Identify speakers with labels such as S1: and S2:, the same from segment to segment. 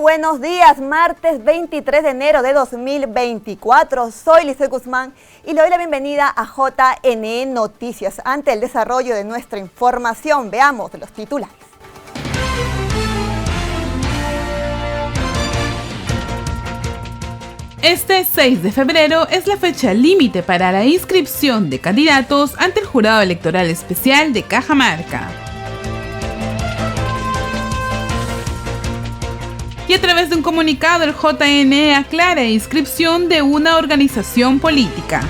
S1: buenos días, martes 23 de enero de 2024. Soy Lisset Guzmán y le doy la bienvenida a JNE Noticias. Ante el desarrollo de nuestra información, veamos los titulares.
S2: Este 6 de febrero es la fecha límite para la inscripción de candidatos ante el Jurado Electoral Especial de Cajamarca. Y a través de un comunicado, el JNE aclara inscripción de una organización política.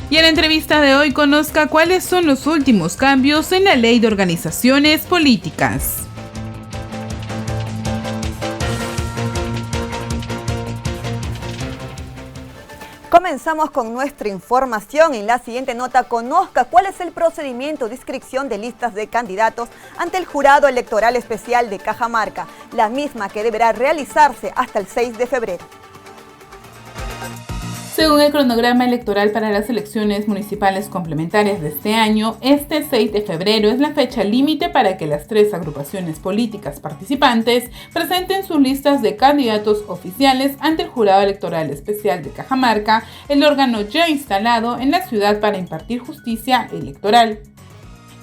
S2: Y en la entrevista de hoy, conozca cuáles son los últimos cambios en la Ley de Organizaciones Políticas.
S1: Comenzamos con nuestra información. En la siguiente nota, conozca cuál es el procedimiento de inscripción de listas de candidatos ante el Jurado Electoral Especial de Cajamarca, la misma que deberá realizarse hasta el 6 de febrero.
S2: Según el cronograma electoral para las elecciones municipales complementarias de este año, este 6 de febrero es la fecha límite para que las 3 agrupaciones políticas participantes presenten sus listas de candidatos oficiales ante el Jurado Electoral Especial de Cajamarca, el órgano ya instalado en la ciudad para impartir justicia electoral.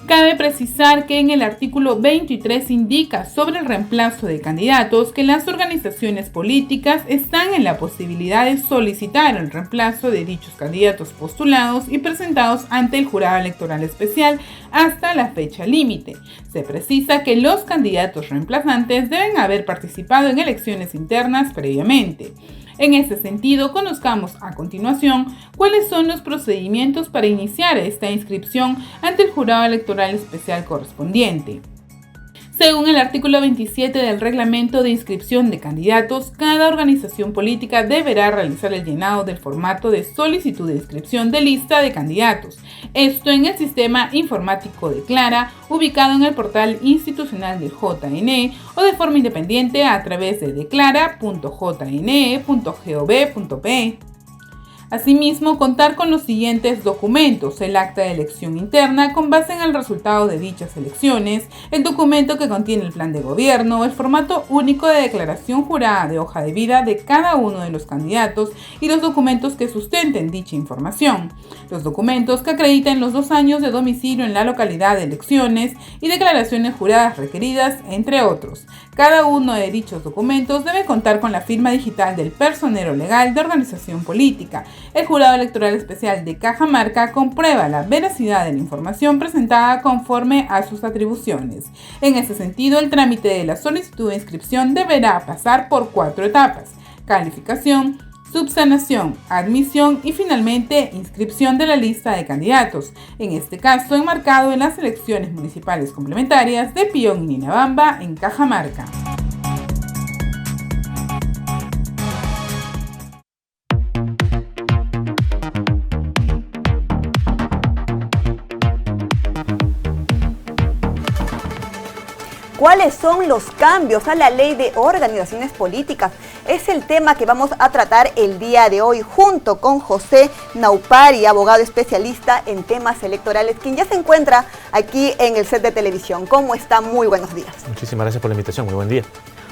S2: Cabe precisar que en el artículo 23 indica sobre el reemplazo de candidatos que las organizaciones políticas están en la posibilidad de solicitar el reemplazo de dichos candidatos postulados y presentados ante el Jurado Electoral Especial hasta la fecha límite. Se precisa que los candidatos reemplazantes deben haber participado en elecciones internas previamente. En ese sentido, conozcamos a continuación cuáles son los procedimientos para iniciar esta inscripción ante el Jurado Electoral Especial correspondiente. Según el artículo 27 del Reglamento de Inscripción de Candidatos, cada organización política deberá realizar el llenado del formato de solicitud de inscripción de lista de candidatos. Esto en el sistema informático Declara, ubicado en el portal institucional del JNE o de forma independiente a través de declara.jne.gov.pe. Asimismo, contar con los siguientes documentos: el acta de elección interna con base en el resultado de dichas elecciones, el documento que contiene el plan de gobierno, el formato único de declaración jurada de hoja de vida de cada uno de los candidatos y los documentos que sustenten dicha información, los documentos que acrediten los 2 años de domicilio en la localidad de elecciones y declaraciones juradas requeridas, entre otros. Cada uno de dichos documentos debe contar con la firma digital del personero legal de organización política. El Jurado Electoral Especial de Cajamarca comprueba la veracidad de la información presentada conforme a sus atribuciones. En ese sentido, el trámite de la solicitud de inscripción deberá pasar por 4 etapas: calificación, subsanación, admisión y finalmente inscripción de la lista de candidatos, en este caso enmarcado en las elecciones municipales complementarias de Píon y Ninabamba en Cajamarca.
S1: ¿Cuáles son los cambios a la Ley de Organizaciones Políticas? Es el tema que vamos a tratar el día de hoy junto con José Naupari, abogado especialista en temas electorales, quien ya se encuentra aquí en el set de televisión. ¿Cómo está? Muy buenos días.
S3: Muchísimas gracias por la invitación, muy buen día.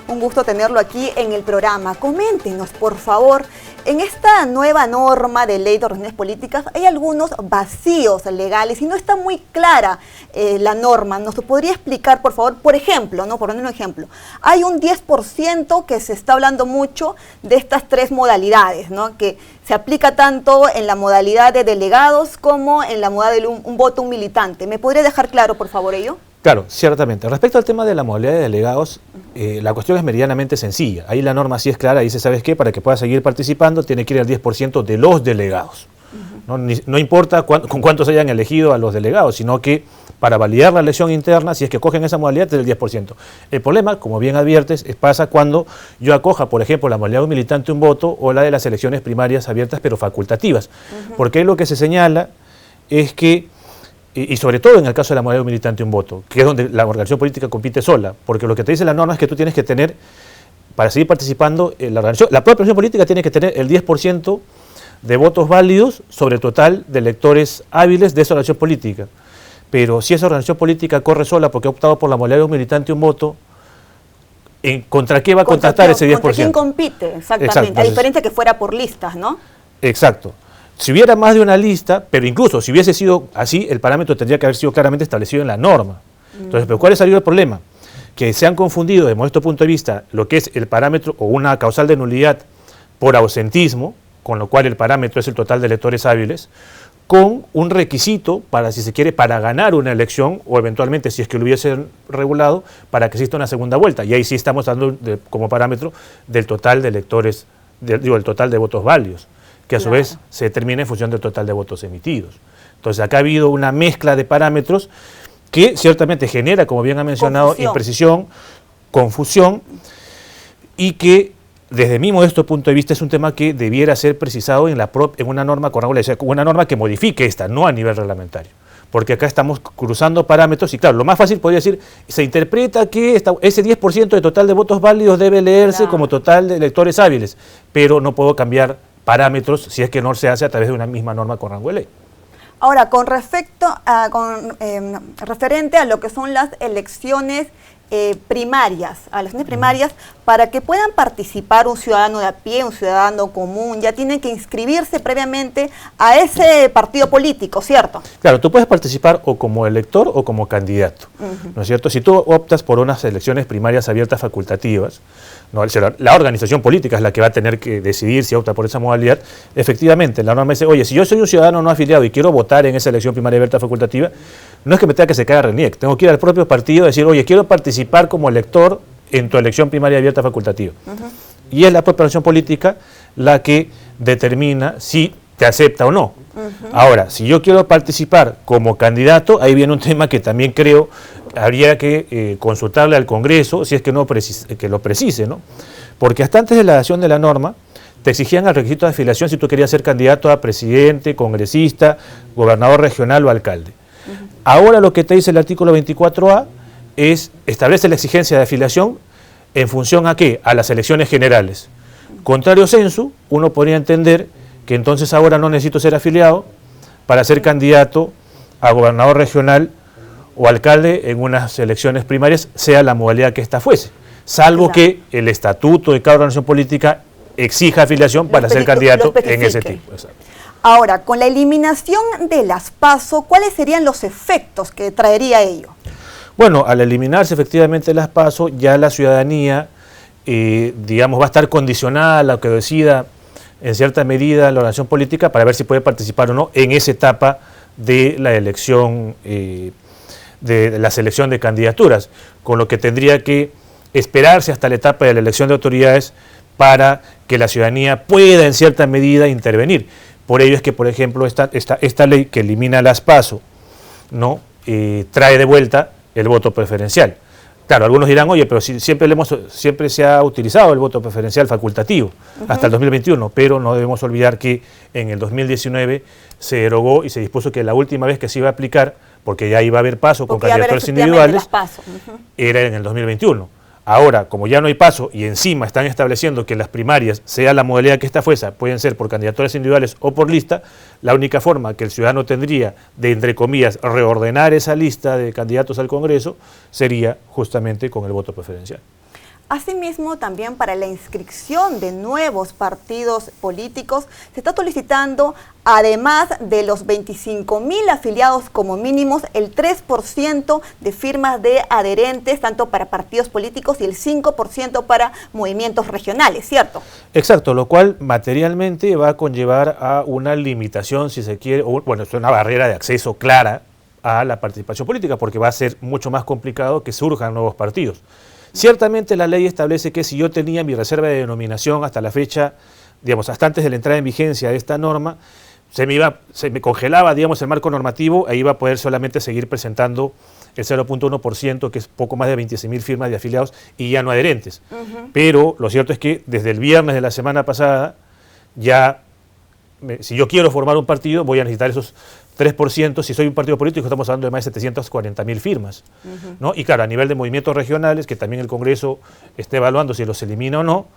S1: Un gusto tenerlo aquí en el programa. Coméntenos, por favor, en esta nueva norma de Ley de Organizaciones Políticas hay algunos vacíos legales y no está muy clara la norma. ¿Nos podría explicar, por favor? Por ejemplo, por poner un ejemplo, hay un 10% que se está hablando mucho de estas 3 modalidades, que se aplica tanto en la modalidad de delegados como en la modalidad de un voto, un militante. ¿Me podría dejar claro, por favor, ello?
S3: Claro, ciertamente. Respecto al tema de la modalidad de delegados, la cuestión es meridianamente sencilla. Ahí la norma sí es clara, dice, ¿sabes qué? Para que pueda seguir participando tiene que ir al 10% de los delegados. No importa con cuántos hayan elegido a los delegados, sino que para validar la elección interna, si es que cogen esa modalidad, es del 10%. El problema, como bien adviertes, pasa cuando yo acoja, por ejemplo, la modalidad de un militante un voto o la de las elecciones primarias abiertas pero facultativas. Porque lo que se señala es que, y sobre todo en el caso de la modalidad de un militante un voto, que es donde la organización política compite sola, porque lo que te dice la norma es que tú tienes que tener, para seguir participando, la propia organización política tiene que tener el 10% de votos válidos sobre el total de electores hábiles de esa organización política. pero si esa organización política corre sola porque ha optado por la modalidad de un militante y un voto, ¿contra qué va a contratar ese 10%?
S1: ¿Contra quién compite? Exactamente.
S3: Exacto,
S1: A diferencia que fuera por listas, ¿no?
S3: Exacto. Si hubiera más de una lista, pero incluso si hubiese sido así, el parámetro tendría que haber sido claramente establecido en la norma. Entonces, ¿pero cuál ha salido el problema? Que se han confundido, desde nuestro punto de vista, lo que es el parámetro o una causal de nulidad por ausentismo, con lo cual el parámetro es el total de electores hábiles, con un requisito para, si se quiere, para ganar una elección, o eventualmente, si es que lo hubiesen regulado, para que exista una segunda vuelta. Y ahí sí estamos dando como parámetro del total de electores, el total de votos válidos, que a su vez se determina en función del total de votos emitidos. Entonces, acá ha habido una mezcla de parámetros que ciertamente genera, como bien ha mencionado, imprecisión, confusión, y que desde mi modesto punto de vista es un tema que debiera ser precisado en una norma corregulada, o sea, una norma que modifique esta, no a nivel reglamentario. Porque acá estamos cruzando parámetros y claro, lo más fácil podría decir, se interpreta que ese 10% de total de votos válidos debe leerse como total de electores hábiles, pero no puedo cambiar parámetros si es que no se hace a través de una misma norma con rango de ley.
S1: Ahora, con respecto a, referente a lo que son las elecciones primarias, para que puedan participar un ciudadano de a pie, un ciudadano común, ya tienen que inscribirse previamente a ese partido político, ¿cierto?
S3: Claro, tú puedes participar o como elector o como candidato, ¿no es cierto? Si tú optas por unas elecciones primarias abiertas facultativas, ¿no? La organización política es la que va a tener que decidir si opta por esa modalidad. Efectivamente, la norma dice, oye, si yo soy un ciudadano no afiliado y quiero votar en esa elección primaria abierta facultativa, no es que me tenga que secar a RENIEC, tengo que ir al propio partido y decir, oye, quiero participar como elector en tu elección primaria abierta facultativa. Y es la propia organización política la que determina si te acepta o no. Ahora, si yo quiero participar como candidato, ahí viene un tema que también creo habría que consultarle al Congreso, si es que, que lo precise, ¿no? Porque hasta antes de la adopción de la norma, te exigían el requisito de afiliación si tú querías ser candidato a presidente, congresista, gobernador regional o alcalde. Ahora lo que te dice el artículo 24A establece la exigencia de afiliación en función a ¿qué? A las elecciones generales. Contrario sensu, uno podría entender que entonces ahora no necesito ser afiliado para ser candidato a gobernador regional o alcalde en unas elecciones primarias, sea la modalidad que ésta fuese, salvo que el estatuto de cada organización política exija afiliación para ser candidato en ese tipo. Exacto.
S1: Ahora, con la eliminación de las PASO, ¿cuáles serían los efectos que traería ello?
S3: Bueno, al eliminarse efectivamente las PASO, ya la ciudadanía, digamos, va a estar condicionada a lo que decida en cierta medida la organización política para ver si puede participar o no en esa etapa de la elección, de la selección de candidaturas, con lo que tendría que esperarse hasta la etapa de la elección de autoridades para que la ciudadanía pueda en cierta medida intervenir. Por ello es que, por ejemplo, esta ley que elimina las PASO, ¿no? Trae de vuelta el voto preferencial. Claro, algunos dirán, oye, pero siempre se ha utilizado el voto preferencial facultativo hasta el 2021, pero no debemos olvidar que en el 2019 se derogó y se dispuso que la última vez que se iba a aplicar, porque ya iba a haber PASO con candidaturas individuales, era en el 2021. Ahora, como ya no hay PASO y encima están estableciendo que las primarias, sea la modalidad que esta fuese, pueden ser por candidaturas individuales o por lista, la única forma que el ciudadano tendría de, entre comillas, reordenar esa lista de candidatos al Congreso sería justamente con el voto preferencial.
S1: Asimismo, también para la inscripción de nuevos partidos políticos, se está solicitando, además de los 25.000 afiliados como mínimos, el 3% de firmas de adherentes, tanto para partidos políticos y el 5% para movimientos regionales, ¿cierto?
S3: Exacto, lo cual materialmente va a conllevar a una limitación, si se quiere, o, bueno, es una barrera de acceso clara a la participación política, porque va a ser mucho más complicado que surjan nuevos partidos. Ciertamente la ley establece que si yo tenía mi reserva de denominación hasta la fecha, digamos, hasta antes de la entrada en vigencia de esta norma, se me congelaba, digamos, el marco normativo e iba a poder solamente seguir presentando el 0.1%, que es poco más de 26.000 firmas de afiliados y ya no adherentes. Pero lo cierto es que desde el viernes de la semana pasada, ya, si yo quiero formar un partido, voy a necesitar esos 3%, si soy un partido político estamos hablando de más de 740.000 firmas, ¿no? Y claro, a nivel de movimientos regionales, que también el Congreso está evaluando si los elimina o no,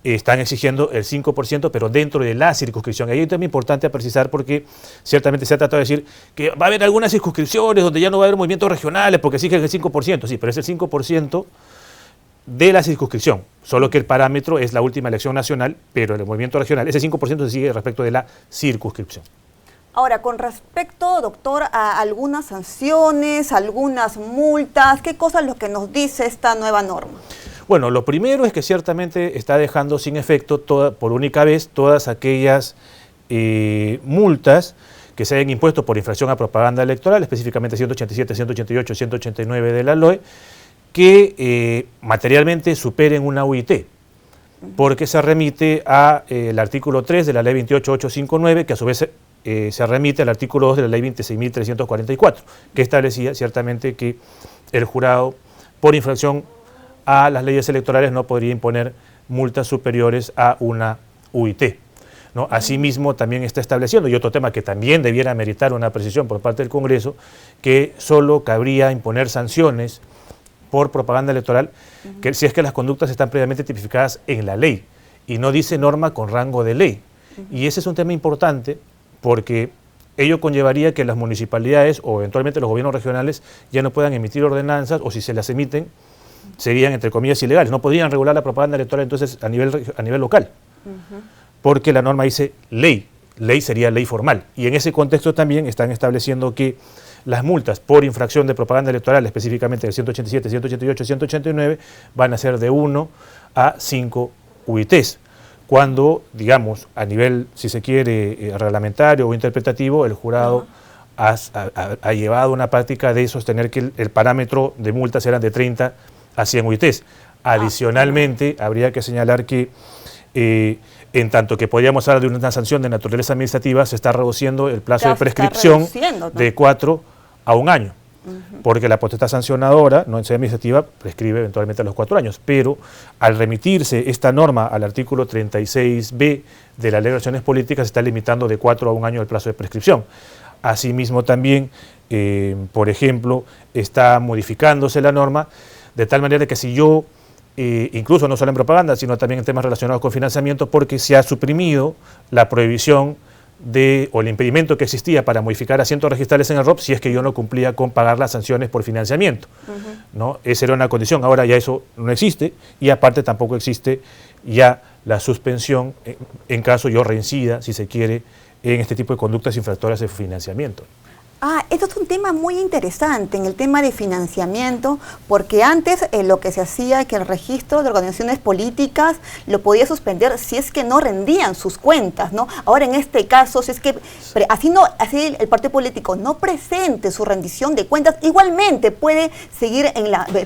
S3: están exigiendo el 5%, pero dentro de la circunscripción. Ahí es también importante precisar porque ciertamente se ha tratado de decir que va a haber algunas circunscripciones donde ya no va a haber movimientos regionales porque exigen el 5%. Sí, pero es el 5% de la circunscripción, solo que el parámetro es la última elección nacional, pero el movimiento regional, ese 5% se sigue respecto de la circunscripción.
S1: Ahora, con respecto, doctor, a algunas sanciones, algunas multas, ¿qué cosa es lo que nos dice esta nueva norma?
S3: Bueno, lo primero es que ciertamente está dejando sin efecto por única vez todas aquellas multas que se hayan impuesto por infracción a propaganda electoral, específicamente 187, 188, 189 de la LOE, que materialmente superen una UIT, porque se remite al artículo 3 de la ley 28859, que a su vez se remite al artículo 2 de la ley 26.344, que establecía ciertamente que el jurado, por infracción a las leyes electorales, no podría imponer multas superiores a una UIT, ¿no? Asimismo, también está estableciendo, y otro tema que también debiera meritar una precisión por parte del Congreso, que solo cabría imponer sanciones por propaganda electoral que si es que las conductas están previamente tipificadas en la ley, y no dice norma con rango de ley. Y ese es un tema importante porque ello conllevaría que las municipalidades o eventualmente los gobiernos regionales ya no puedan emitir ordenanzas, o si se las emiten, serían, entre comillas, ilegales. No podrían regular la propaganda electoral entonces a nivel local, porque la norma dice ley. Ley sería ley formal. Y en ese contexto también están estableciendo que las multas por infracción de propaganda electoral, específicamente del 187, 188, 189, van a ser de 1 a 5 UITs. Cuando, digamos, a nivel, si se quiere, reglamentario o interpretativo, el jurado ha llevado una práctica de sostener que el parámetro de multas eran de 30 a 100 UITs. Adicionalmente, habría que señalar que en tanto que podríamos hablar de una sanción de naturaleza administrativa, se está reduciendo el plazo de prescripción de 4 a 1 año, porque la potestad sancionadora, no en sede administrativa, prescribe eventualmente a los 4 años, pero al remitirse esta norma al artículo 36b de la Ley de Relaciones Políticas, se está limitando de 4 a 1 año el plazo de prescripción. Asimismo también, por ejemplo, está modificándose la norma de tal manera que si yo incluso no solo en propaganda, sino también en temas relacionados con financiamiento, porque se ha suprimido la prohibición o el impedimento que existía para modificar asientos registrales en el ROP si es que yo no cumplía con pagar las sanciones por financiamiento, ¿no? Esa era una condición, ahora ya eso no existe, y aparte tampoco existe ya la suspensión en caso yo reincida, si se quiere, en este tipo de conductas infractoras de financiamiento.
S1: Esto es un tema muy interesante en el tema de financiamiento, porque antes lo que se hacía que el registro de organizaciones políticas lo podía suspender si es que no rendían sus cuentas, ¿no? Ahora en este caso, si es que así el partido político no presente su rendición de cuentas, igualmente puede seguir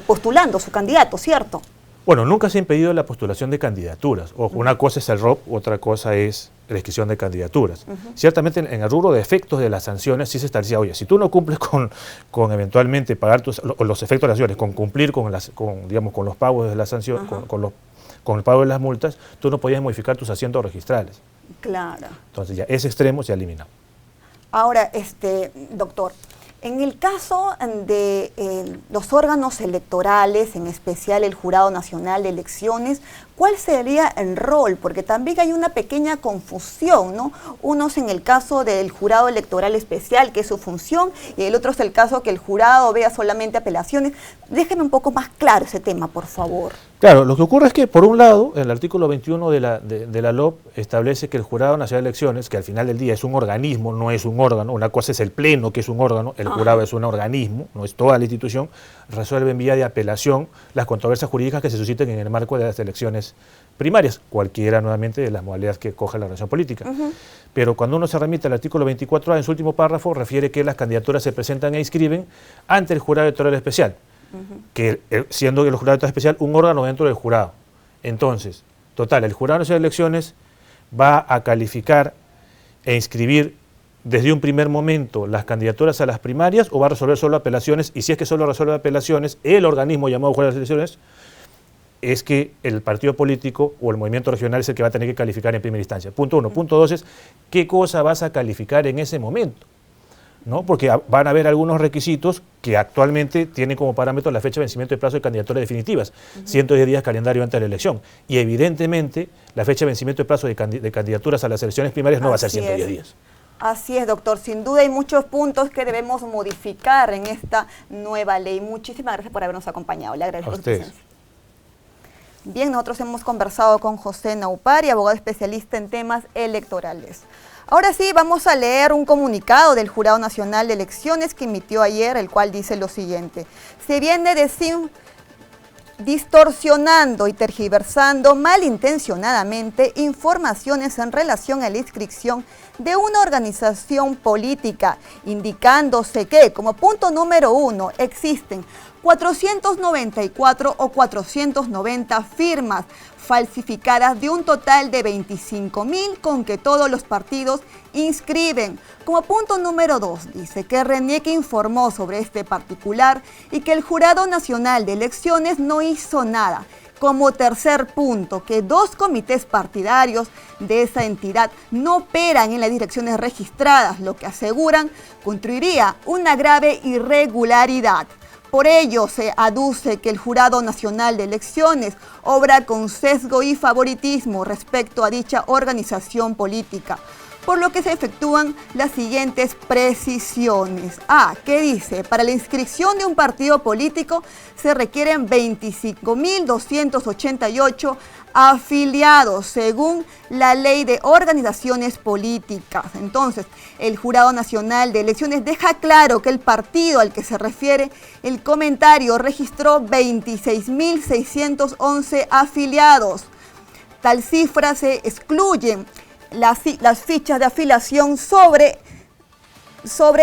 S1: postulando su candidato, ¿cierto?
S3: Bueno, nunca se ha impedido la postulación de candidaturas. Ojo, una cosa es el ROP, otra cosa es la inscripción de candidaturas. Ciertamente en el rubro de efectos de las sanciones sí se establecía, oye, si tú no cumples con eventualmente pagar los efectos de las sanciones, con cumplir con los pagos de las sanciones, con el pago de las multas, tú no podías modificar tus asientos registrales.
S1: Claro.
S3: Entonces ya ese extremo se ha eliminado.
S1: Ahora, doctor, en el caso de los órganos electorales, en especial el Jurado Nacional de Elecciones, ¿cuál sería el rol? Porque también hay una pequeña confusión, ¿no? Uno es en el caso del Jurado Electoral Especial, que es su función, y el otro es el caso que el jurado vea solamente apelaciones. Déjeme un poco más claro ese tema, por favor.
S3: Claro, lo que ocurre es que, por un lado, el artículo 21 de la LOP establece que el Jurado Nacional de Elecciones, que al final del día es un organismo, no es un órgano, una cosa es el Pleno, que es un órgano, el jurado es un organismo, no es toda la institución, resuelve en vía de apelación las controversias jurídicas que se susciten en el marco de las elecciones primarias, cualquiera nuevamente de las modalidades que coge la organización política. Pero cuando uno se remite al artículo 24A, en su último párrafo, refiere que las candidaturas se presentan e inscriben ante el Jurado Electoral Especial, que siendo el Jurado Electoral Especial un órgano dentro del jurado. Entonces, total, el Jurado Nacional de Elecciones va a calificar e inscribir desde un primer momento las candidaturas a las primarias, o va a resolver solo apelaciones, y si es que solo resuelve apelaciones, el organismo llamado Jurado de Elecciones es que el partido político o el movimiento regional es el que va a tener que calificar en primera instancia. Punto 1. Punto 2 es, ¿qué cosa vas a calificar en ese momento? ¿no? Porque van a haber algunos requisitos que actualmente tienen como parámetro la fecha de vencimiento del plazo de candidaturas definitivas, 110 días calendario antes de la elección. Y evidentemente la fecha de vencimiento del plazo de candidaturas a las elecciones primarias no va a ser 110 días.
S1: Así es, doctor. Sin duda hay muchos puntos que debemos modificar en esta nueva ley. Muchísimas gracias por habernos acompañado. Le agradezco su presencia. Bien, nosotros hemos conversado con José Naupari, abogado especialista en temas electorales. Ahora sí, vamos a leer un comunicado del Jurado Nacional de Elecciones que emitió ayer, el cual dice lo siguiente. Se viene distorsionando y tergiversando malintencionadamente informaciones en relación a la inscripción de una organización política, indicándose que, como punto número 1, existen 494 o 490 firmas falsificadas de un total de 25.000 con que todos los partidos inscriben. Como punto número 2, dice que RENIEC informó sobre este particular y que el Jurado Nacional de Elecciones no hizo nada. Como tercer punto, que 2 comités partidarios de esa entidad no operan en las direcciones registradas, lo que aseguran constituiría una grave irregularidad. Por ello, se aduce que el Jurado Nacional de Elecciones obra con sesgo y favoritismo respecto a dicha organización política, por lo que se efectúan las siguientes precisiones. ¿Qué dice? Para la inscripción de un partido político se requieren 25.288 afiliados, según la Ley de Organizaciones Políticas. Entonces, el Jurado Nacional de Elecciones deja claro que el partido al que se refiere el comentario registró 26.611 afiliados. Tal cifra se excluyen las fichas de afiliación sobre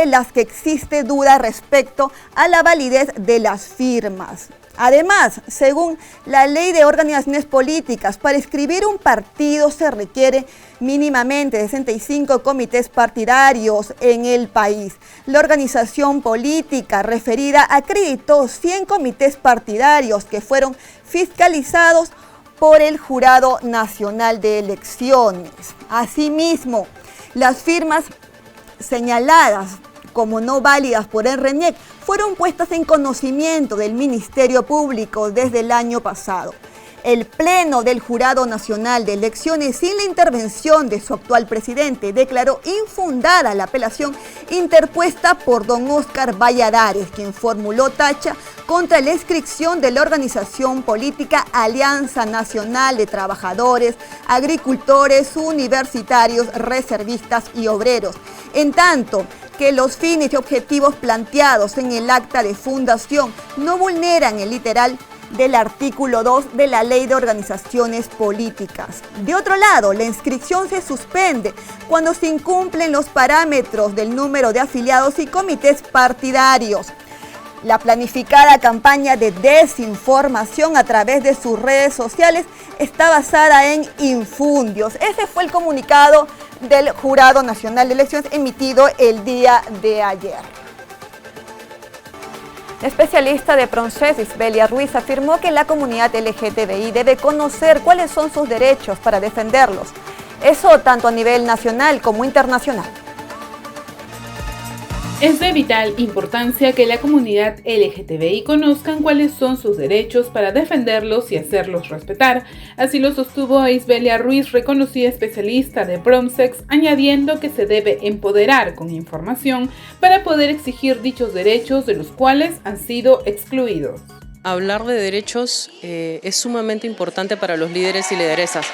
S1: las que existe duda respecto a la validez de las firmas. Además, según la Ley de Organizaciones Políticas, para inscribir un partido se requiere mínimamente 65 comités partidarios en el país. La organización política referida acreditó 100 comités partidarios que fueron fiscalizados por el Jurado Nacional de Elecciones. Asimismo, las firmas señaladas como no válidas por el RENIEC fueron puestas en conocimiento del Ministerio Público desde el año pasado. El Pleno del Jurado Nacional de Elecciones, sin la intervención de su actual presidente, declaró infundada la apelación interpuesta por don Óscar Valladares, quien formuló tacha contra la inscripción de la organización política Alianza Nacional de Trabajadores, Agricultores, Universitarios, Reservistas y Obreros, en tanto que los fines y objetivos planteados en el acta de fundación no vulneran el literal del artículo 2 de la Ley de Organizaciones Políticas. De otro lado, la inscripción se suspende cuando se incumplen los parámetros del número de afiliados y comités partidarios. La planificada campaña de desinformación a través de sus redes sociales está basada en infundios. Ese fue el comunicado del Jurado Nacional de Elecciones emitido el día de ayer. La especialista de PRONCES, Isbelia Ruiz, afirmó que la comunidad LGTBI debe conocer cuáles son sus derechos para defenderlos. Eso tanto a nivel nacional como internacional.
S2: Es de vital importancia que la comunidad LGTBI conozcan cuáles son sus derechos para defenderlos y hacerlos respetar. Así lo sostuvo Isbelia Ruiz, reconocida especialista de PRONCES, añadiendo que se debe empoderar con información para poder exigir dichos derechos de los cuales han sido excluidos.
S4: Hablar de derechos es sumamente importante para los líderes y lideresas,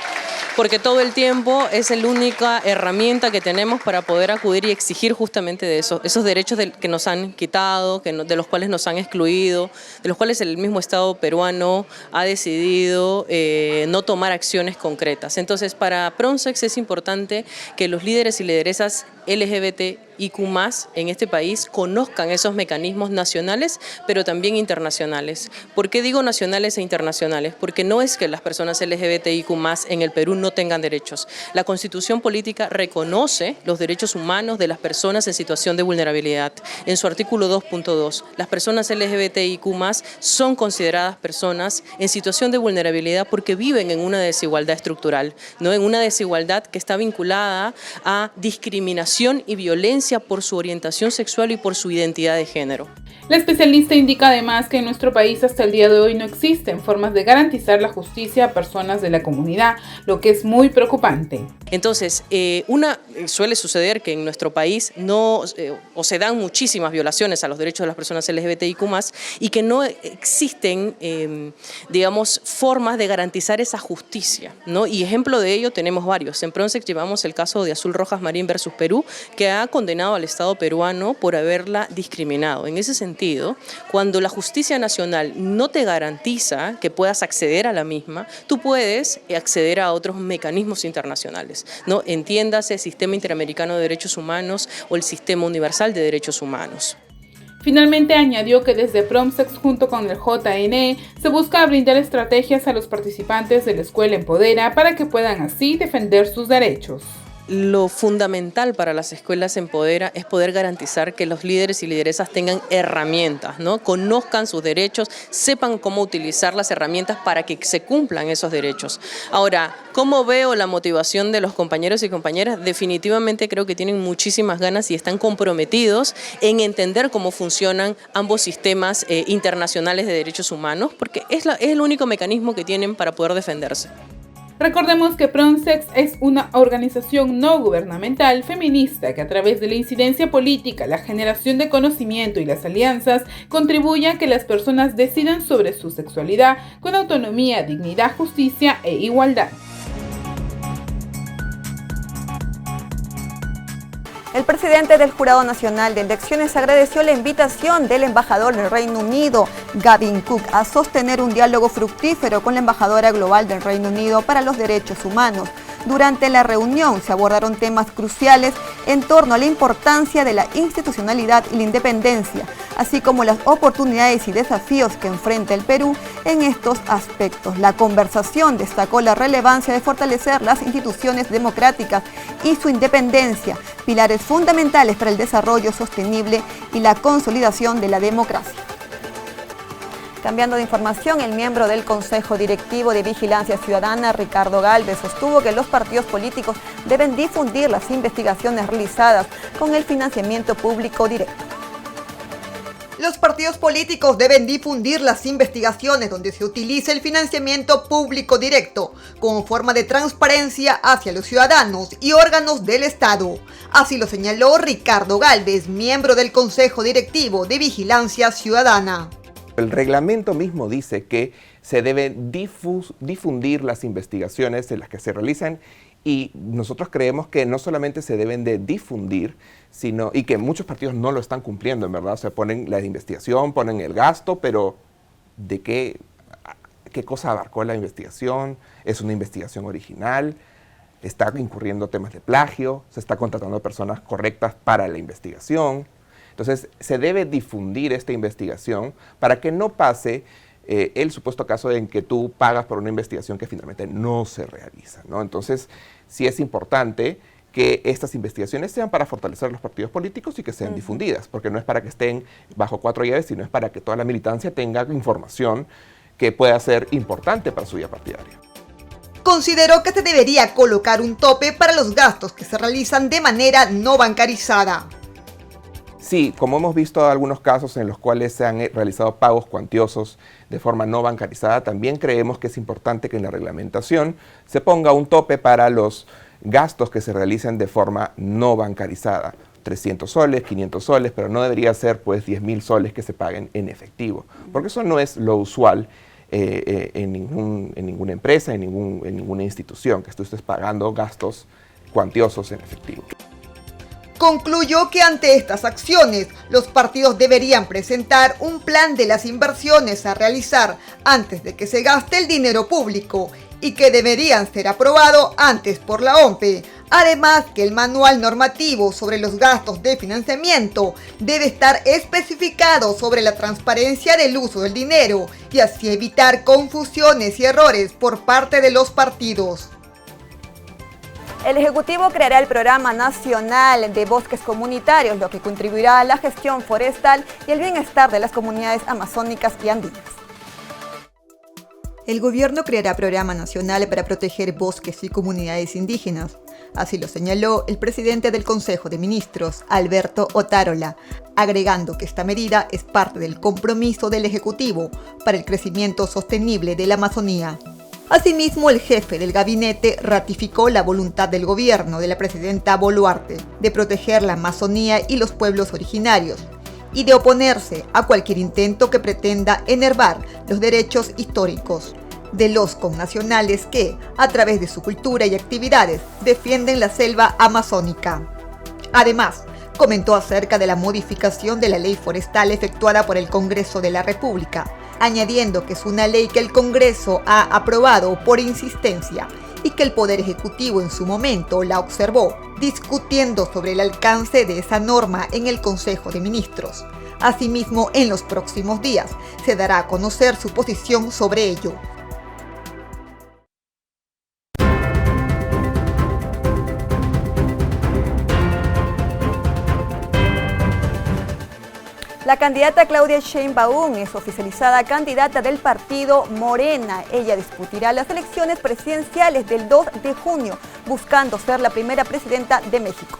S4: porque todo el tiempo es la única herramienta que tenemos para poder acudir y exigir justamente de esos derechos que nos han quitado, de los cuales nos han excluido, de los cuales el mismo Estado peruano ha decidido no tomar acciones concretas. Entonces, para PRONCES es importante que los líderes y lideresas LGBTIQ+ en este país conozcan esos mecanismos nacionales, pero también internacionales. ¿Por qué digo nacionales e internacionales? Porque no es que las personas LGBTIQ+ en el Perú no no tengan derechos. La Constitución Política reconoce los derechos humanos de las personas en situación de vulnerabilidad. En su artículo 2.2, las personas LGBTIQ+ son consideradas personas en situación de vulnerabilidad porque viven en una desigualdad estructural, ¿no? En una desigualdad que está vinculada a discriminación y violencia por su orientación sexual y por su identidad de género.
S2: La especialista indica además que en nuestro país hasta el día de hoy no existen formas de garantizar la justicia a personas de la comunidad, lo que es muy preocupante.
S4: Entonces, suele suceder que en nuestro país o se dan muchísimas violaciones a los derechos de las personas LGBTIQ+, y que no existen, formas de garantizar esa justicia, ¿no? Y ejemplo de ello tenemos varios. En Pronsex llevamos el caso de Azul Rojas Marín versus Perú, que ha condenado al Estado peruano por haberla discriminado. En ese sentido, cuando la justicia nacional no te garantiza que puedas acceder a la misma, tú puedes acceder a otros mecanismos internacionales, ¿no? Entiéndase Sistema Interamericano de Derechos Humanos o el Sistema Universal de Derechos Humanos.
S2: Finalmente añadió que desde Pronsex junto con el JNE se busca brindar estrategias a los participantes de la Escuela Empodera para que puedan así defender sus derechos.
S4: Lo fundamental para las escuelas Empodera es poder garantizar que los líderes y lideresas tengan herramientas, ¿no? Conozcan sus derechos, sepan cómo utilizar las herramientas para que se cumplan esos derechos. Ahora, ¿cómo veo la motivación de los compañeros y compañeras? Definitivamente creo que tienen muchísimas ganas y están comprometidos en entender cómo funcionan ambos sistemas internacionales de derechos humanos, porque es el único mecanismo que tienen para poder defenderse.
S2: Recordemos que Pronsex es una organización no gubernamental feminista que a través de la incidencia política, la generación de conocimiento y las alianzas contribuye a que las personas decidan sobre su sexualidad con autonomía, dignidad, justicia e igualdad.
S1: El presidente del Jurado Nacional de Elecciones agradeció la invitación del embajador del Reino Unido, Gavin Cook, a sostener un diálogo fructífero con la embajadora global del Reino Unido para los derechos humanos. Durante la reunión se abordaron temas cruciales en torno a la importancia de la institucionalidad y la independencia, así como las oportunidades y desafíos que enfrenta el Perú en estos aspectos. La conversación destacó la relevancia de fortalecer las instituciones democráticas y su independencia, pilares fundamentales para el desarrollo sostenible y la consolidación de la democracia. Cambiando de información, el miembro del Consejo Directivo de Vigilancia Ciudadana, Ricardo Gálvez, sostuvo que los partidos políticos deben difundir las investigaciones realizadas con el financiamiento público directo. Los partidos políticos deben difundir las investigaciones donde se utilice el financiamiento público directo como forma de transparencia hacia los ciudadanos y órganos del Estado. Así lo señaló Ricardo Gálvez, miembro del Consejo Directivo de Vigilancia Ciudadana.
S5: El reglamento mismo dice que se deben difundir las investigaciones en las que se realizan, y nosotros creemos que no solamente se deben de difundir, sino, y que muchos partidos no lo están cumpliendo, en verdad. O sea, ponen la investigación, ponen el gasto, pero ¿de qué cosa abarcó la investigación? ¿Es una investigación original? ¿Está incurriendo temas de plagio? ¿Se está contratando personas correctas para la investigación? Entonces, se debe difundir esta investigación para que no pase el supuesto caso en que tú pagas por una investigación que finalmente no se realiza, ¿no? Entonces, sí es importante que estas investigaciones sean para fortalecer los partidos políticos y que sean difundidas, porque no es para que estén bajo 4 llaves, sino es para que toda la militancia tenga información que pueda ser importante para su vida partidaria.
S1: Consideró que se debería colocar un tope para los gastos que se realizan de manera no bancarizada.
S5: Sí, como hemos visto algunos casos en los cuales se han realizado pagos cuantiosos de forma no bancarizada, también creemos que es importante que en la reglamentación se ponga un tope para los gastos que se realicen de forma no bancarizada. 300 soles, 500 soles, pero no debería ser pues 10.000 soles que se paguen en efectivo, porque eso no es lo usual en ninguna empresa, en ninguna institución, que tú estés pagando gastos cuantiosos en efectivo.
S1: Concluyó que ante estas acciones, los partidos deberían presentar un plan de las inversiones a realizar antes de que se gaste el dinero público y que deberían ser aprobados antes por la OMPE. Además, que el manual normativo sobre los gastos de financiamiento debe estar especificado sobre la transparencia del uso del dinero y así evitar confusiones y errores por parte de los partidos. El Ejecutivo creará el Programa Nacional de Bosques Comunitarios, lo que contribuirá a la gestión forestal y el bienestar de las comunidades amazónicas y andinas.
S6: El gobierno creará Programa Nacional para proteger bosques y comunidades indígenas. Así lo señaló el presidente del Consejo de Ministros, Alberto Otárola, agregando que esta medida es parte del compromiso del Ejecutivo para el crecimiento sostenible de la Amazonía. Asimismo, el jefe del gabinete ratificó la voluntad del gobierno de la presidenta Boluarte de proteger la Amazonía y los pueblos originarios y de oponerse a cualquier intento que pretenda enervar los derechos históricos de los connacionales que, a través de su cultura y actividades, defienden la selva amazónica. Además, comentó acerca de la modificación de la ley forestal efectuada por el Congreso de la República, añadiendo que es una ley que el Congreso ha aprobado por insistencia y que el Poder Ejecutivo en su momento la observó, discutiendo sobre el alcance de esa norma en el Consejo de Ministros. Asimismo, en los próximos días se dará a conocer su posición sobre ello.
S1: La candidata Claudia Sheinbaum es oficializada candidata del partido Morena. Ella disputará las elecciones presidenciales del 2 de junio, buscando ser la primera presidenta de México.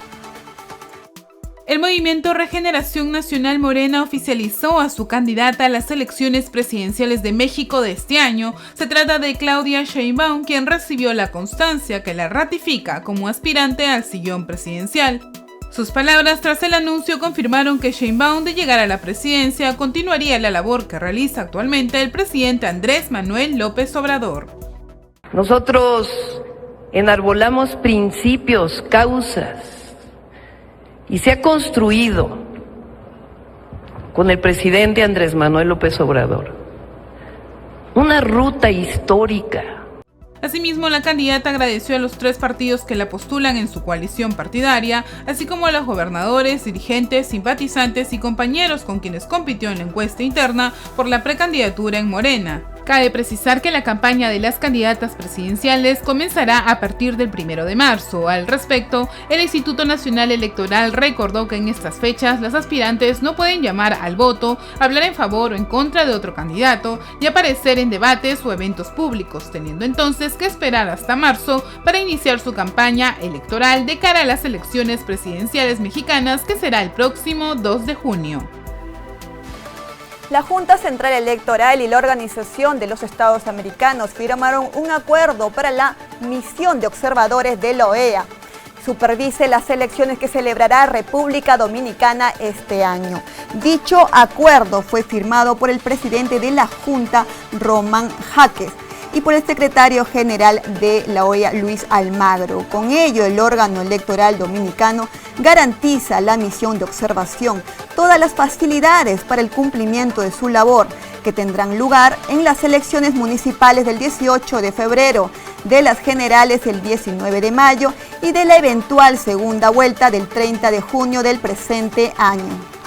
S2: El movimiento Regeneración Nacional Morena oficializó a su candidata a las elecciones presidenciales de México de este año. Se trata de Claudia Sheinbaum, quien recibió la constancia que la ratifica como aspirante al sillón presidencial. Sus palabras tras el anuncio confirmaron que Sheinbaum, de llegar a la presidencia, continuaría la labor que realiza actualmente el presidente Andrés Manuel López Obrador.
S7: Nosotros enarbolamos principios, causas, y se ha construido con el presidente Andrés Manuel López Obrador una ruta histórica.
S2: Asimismo, la candidata agradeció a los 3 partidos que la postulan en su coalición partidaria, así como a los gobernadores, dirigentes, simpatizantes y compañeros con quienes compitió en la encuesta interna por la precandidatura en Morena. Cabe precisar que la campaña de las candidatas presidenciales comenzará a partir del 1 de marzo. Al respecto, el Instituto Nacional Electoral recordó que en estas fechas las aspirantes no pueden llamar al voto, hablar en favor o en contra de otro candidato y aparecer en debates o eventos públicos, teniendo entonces que esperar hasta marzo para iniciar su campaña electoral de cara a las elecciones presidenciales mexicanas, que será el próximo 2 de junio.
S1: La Junta Central Electoral y la Organización de los Estados Americanos firmaron un acuerdo para la misión de observadores de la OEA. Supervise las elecciones que celebrará República Dominicana este año. Dicho acuerdo fue firmado por el presidente de la Junta, Román Jaques, y por el secretario general de la OEA, Luis Almagro. Con ello, el órgano electoral dominicano garantiza la misión de observación, todas las facilidades para el cumplimiento de su labor, que tendrán lugar en las elecciones municipales del 18 de febrero, de las generales el 19 de mayo y de la eventual segunda vuelta del 30 de junio del presente año.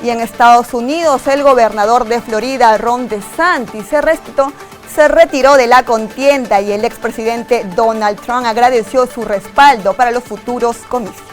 S1: Y en Estados Unidos, el gobernador de Florida, Ron DeSantis, se retiró de la contienda y el expresidente Donald Trump agradeció su respaldo para los futuros comicios.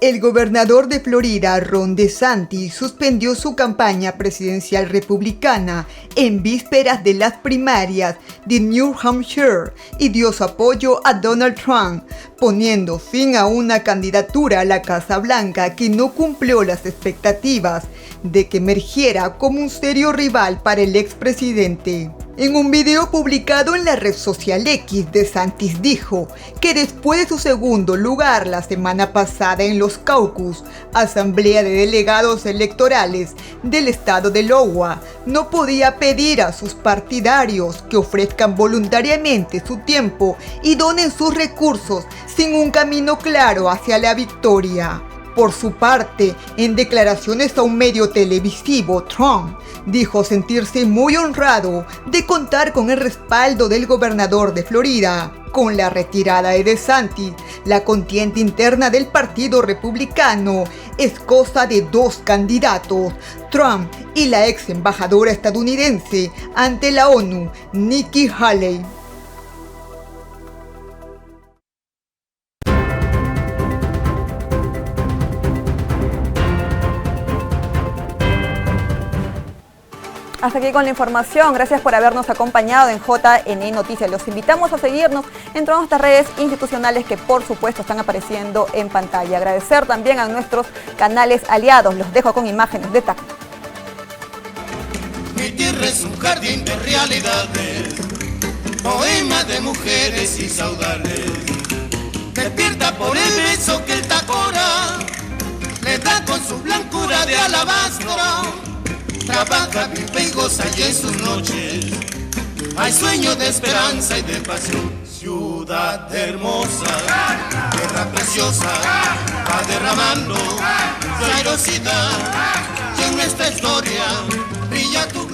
S6: El gobernador de Florida, Ron DeSantis, suspendió su campaña presidencial republicana en vísperas de las primarias de New Hampshire y dio su apoyo a Donald Trump, poniendo fin a una candidatura a la Casa Blanca que no cumplió las expectativas de que emergiera como un serio rival para el expresidente. En un video publicado en la red social X, DeSantis dijo que después de su segundo lugar la semana pasada en los caucus, Asamblea de Delegados Electorales del estado de Iowa, no podía pedir a sus partidarios que ofrezcan voluntariamente su tiempo y donen sus recursos sin un camino claro hacia la victoria. Por su parte, en declaraciones a un medio televisivo, Trump dijo sentirse muy honrado de contar con el respaldo del gobernador de Florida. Con la retirada de DeSantis, La contienda interna del Partido Republicano es cosa de dos candidatos, Trump y la ex embajadora estadounidense ante la ONU, Nikki Haley.
S1: Hasta aquí con la información. Gracias por habernos acompañado en JNE Noticias. Los invitamos a seguirnos en todas nuestras redes institucionales que por supuesto están apareciendo en pantalla. Agradecer también a nuestros canales aliados. Los dejo con imágenes de TAC.
S8: Mi tierra es un jardín de realidades, poema de mujeres y saudades. Despierta por el beso que el Tacora le da con su blancura de alabastro. Trabaja, vive y goza y en sus noches hay sueños de esperanza y de pasión. Ciudad hermosa, tierra preciosa, va derramando su airosidad. Y en nuestra historia brilla tu